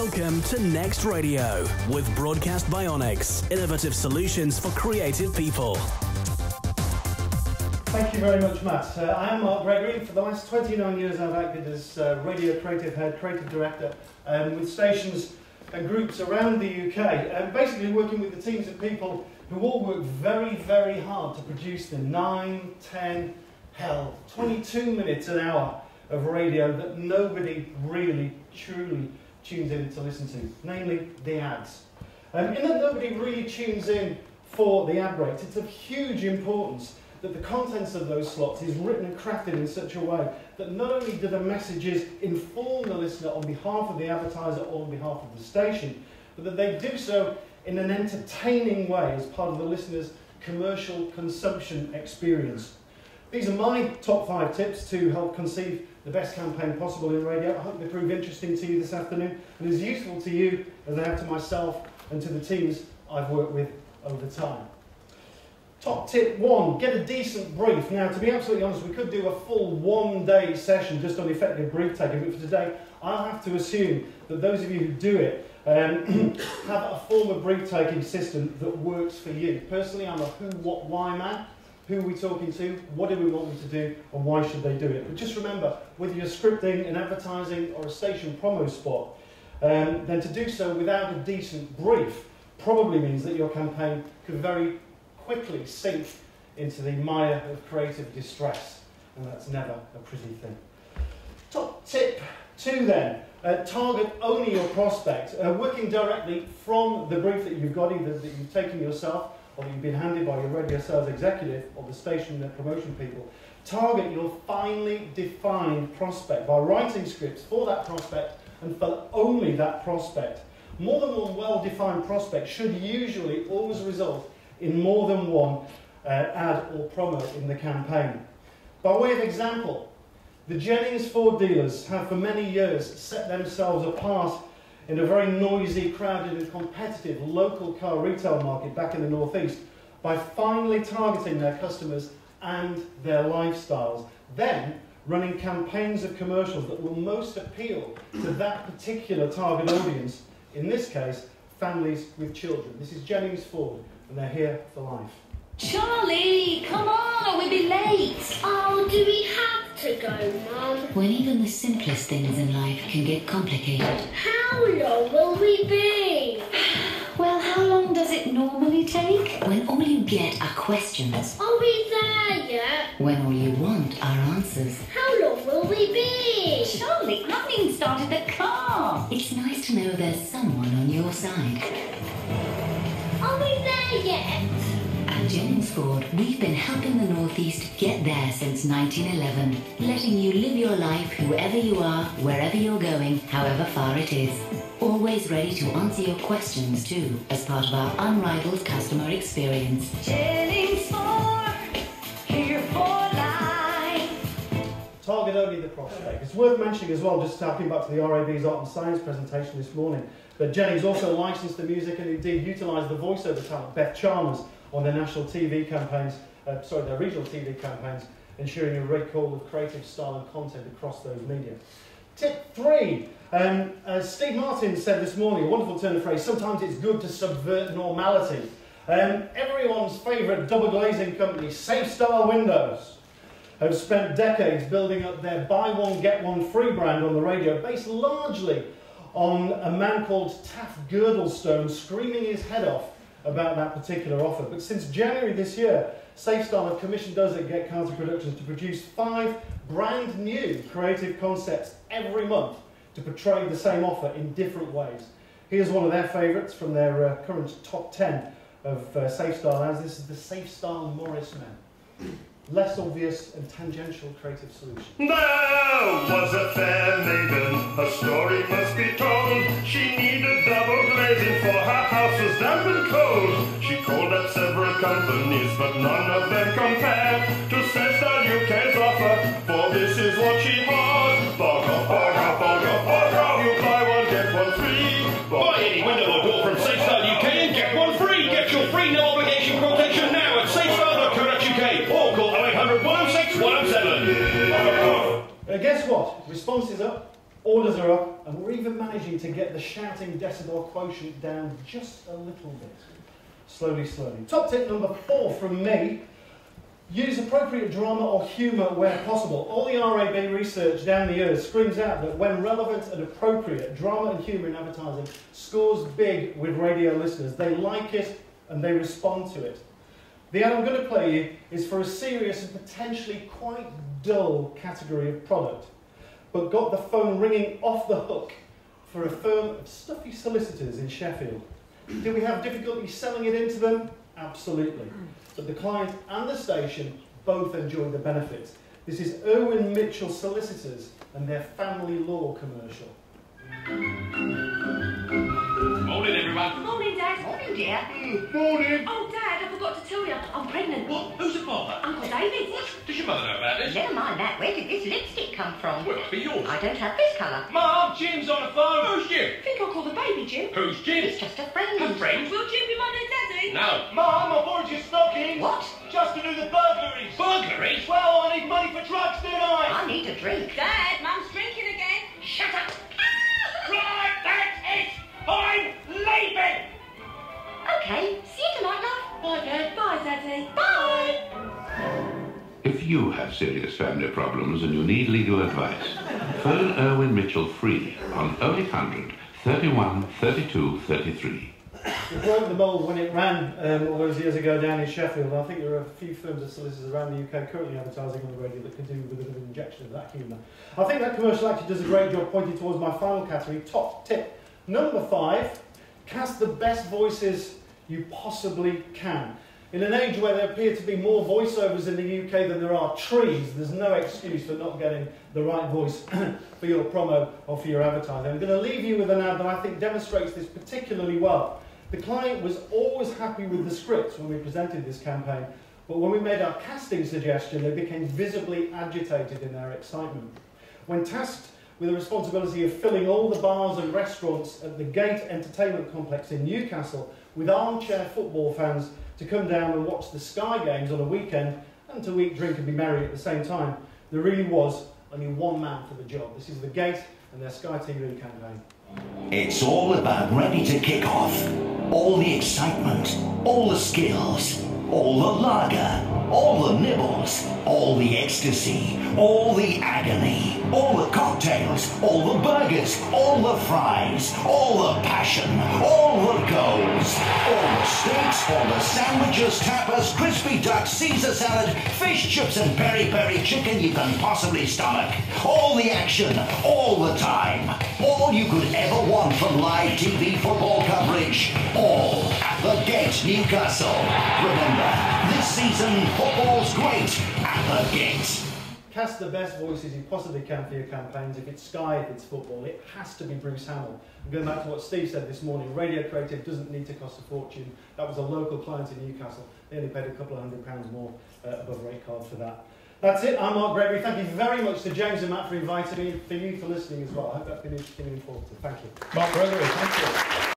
Welcome to Next Radio with Broadcast Bionics, innovative solutions for creative people. Thank you very much, Matt. I am Mark Gregory. For the last 29 years I've acted as radio creative head, creative director with stations and groups around the UK, basically working with the teams of people who all work very, very hard to produce the 9, 10, 22 minutes an hour of radio that nobody really, truly tunes in to listen to, namely the ads. In that nobody really tunes in for the ad breaks, it's of huge importance that the contents of those slots is written and crafted in such a way that not only do the messages inform the listener on behalf of the advertiser or on behalf of the station, but that they do so in an entertaining way as part of the listener's commercial consumption experience. These are my top 5 tips to help conceive the best campaign possible in radio. I hope they prove interesting to you this afternoon and as useful to you as they have to myself and to the teams I've worked with over time. Top tip 1, get a decent brief. Now, to be absolutely honest, we could do a full one-day session just on effective brief taking, but for today, I'll have to assume that those of you who do it have a form of brief taking system that works for you. Personally, I'm a who, what, why man. Who are we talking to? What do we want them to do? And why should they do it? But just remember, whether you're scripting an advertising or a station promo spot, then to do so without a decent brief probably means that your campaign could very quickly sink into the mire of creative distress, and that's never a pretty thing. Top tip 2 then, target only your prospect, working directly from the brief that you've got, either that you've taken yourself or that you've been handed by your radio sales executive or the station promotion people. Target your finely defined prospect by writing scripts for that prospect and for only that prospect. More than one well-defined prospect should usually always result in more than one ad or promo in the campaign. By way of example, the Jennings Ford dealers have for many years set themselves apart in a very noisy, crowded and competitive local car retail market back in the northeast by finely targeting their customers and their lifestyles, then running campaigns of commercials that will most appeal to that particular target audience, in this case, families with children. This is Jennings Ford, and they're here for life. Charlie, come on, or we'll be late. Oh, do we have to go, Mum? When even the simplest things in life can get complicated. How long will we be? Well, how long does it normally take? When all you get are questions. Are we there yet? When all you want are answers. How long will we be? Charlie, I haven't even started the car. It's nice to know there's someone on your side. Are we there yet? At Jennings Ford, we've been helping the Northeast get there since 1911, letting you live your life whoever you are, wherever you're going, however far it is. Always ready to answer your questions too, as part of our unrivaled customer experience. Jennings Ford, here for life. Target only the prospect. It's worth mentioning as well, just tapping back to the RAB's Art and Science presentation this morning, that Jennings also licensed the music and indeed utilised the voiceover talent, Beth Chalmers, on their national TV campaigns, their regional TV campaigns, ensuring a recall of creative style and content across those media. Tip 3, as Steve Martin said this morning, a wonderful turn of phrase, sometimes it's good to subvert normality. Everyone's favourite double glazing company, Safe Style Windows, have spent decades building up their buy one get one free brand on the radio, based largely on a man called Taff Girdlestone screaming his head off about that particular offer. But since January this year, Safe Style have commissioned us at Get Carter Productions to produce 5 brand new creative concepts every month to portray the same offer in different ways. Here's one of their favourites from their current top 10 of Safe Style ads. This is the Safe Style Morris Man. Less obvious and tangential creative solution. There was a fair maiden, her story must be told. She needed double glazing for her house was damp and cold. She called up several companies, but none of them compared to Safe Style UK's offer, for this is what she had. Bog off, bog off, bog off, bog off. You buy one, get one free. Buy any window or door from Safe Style UK and get one free. Get your free no obligation quotation now at safestyle.co.uk or call 0800 106 107. Guess what? Response is up, Orders are up, and we're even managing to get the shouting decibel quotient down just a little bit. Slowly, slowly. Top tip number 4 from me. Use appropriate drama or humour where possible. All the RAB research down the years screams out that when relevant and appropriate, drama and humour in advertising scores big with radio listeners. They like it and they respond to it. The ad I'm going to play you is for a serious and potentially quite dull category of product, but got the phone ringing off the hook for a firm of stuffy solicitors in Sheffield. Did we have difficulty selling it into them? Absolutely. But the client and the station both enjoyed the benefits. This is Irwin Mitchell Solicitors and their family law commercial. Morning, everyone. Morning, Dad. Morning, dear. Morning. Oh, Dad, I forgot to tell you, I'm pregnant. What? Who's the father? Uncle David. What? Does your mother know about this? Never mind that. Where did this lipstick come from? Well, it must be yours. I don't have this colour. Mum, Jim's on the phone. Who's Jim? I think I'll call the baby Jim. Who's Jim? It's just a friend. A friend? Will Jim be Mummy and Daddy? No. Mum, I borrowed your stockings. What? Just to do the burglaries. Burglaries? Well, I need money for drugs, don't I? I need a drink. Dad, Mum's drinking again. Shut up. Right, that's it. I'm leaving. Okay, see you tonight, love. Bye, Dad. Bye, Daddy. Bye. If you have serious family problems and you need legal advice, phone Irwin Mitchell free on 0800 31 32 33. It broke the mould when it ran all those years ago down in Sheffield. I think there are a few firms of solicitors around the UK currently advertising on the radio that could do with a bit of an injection of that humour. I think that commercial actually does a great job pointing towards my final category, top tip. Number 5, cast the best voices you possibly can. In an age where there appear to be more voiceovers in the UK than there are trees, there's no excuse for not getting the right voice for your promo or for your advertising. I'm going to leave you with an ad that I think demonstrates this particularly well. The client was always happy with the scripts when we presented this campaign, but when we made our casting suggestion, they became visibly agitated in their excitement. When tasked with the responsibility of filling all the bars and restaurants at the Gate Entertainment Complex in Newcastle with armchair football fans to come down and watch the Sky games on a weekend and to eat, drink and be merry at the same time, there really was only one man for the job. This is the Gate and their Sky TV campaign. It's all about ready to kick off. All the excitement, all the skills, all the lager, all the nibbles, all the ecstasy, all the agony, all the cocktails, all the burgers, all the fries, all the passion, all the goals, all the steaks, all the sandwiches, tapas, crispy duck, Caesar salad, fish chips and peri-peri chicken you can possibly stomach. All the action, all the time, all you could ever want from live TV football coverage, all at the Gate, Newcastle. Remember, this season, football's great at the Gate. Cast the best voices you possibly can for your campaigns. If it's Sky, if it's football, it has to be Bruce Hamill. And going back to what Steve said this morning, radio creative doesn't need to cost a fortune. That was a local client in Newcastle. They only paid a couple of £100 more above rate card for that. That's it. I'm Mark Gregory. Thank you very much to James and Matt for inviting me, for you for listening as well. I hope that's been interesting and informative. Thank you. Mark Gregory, thank you.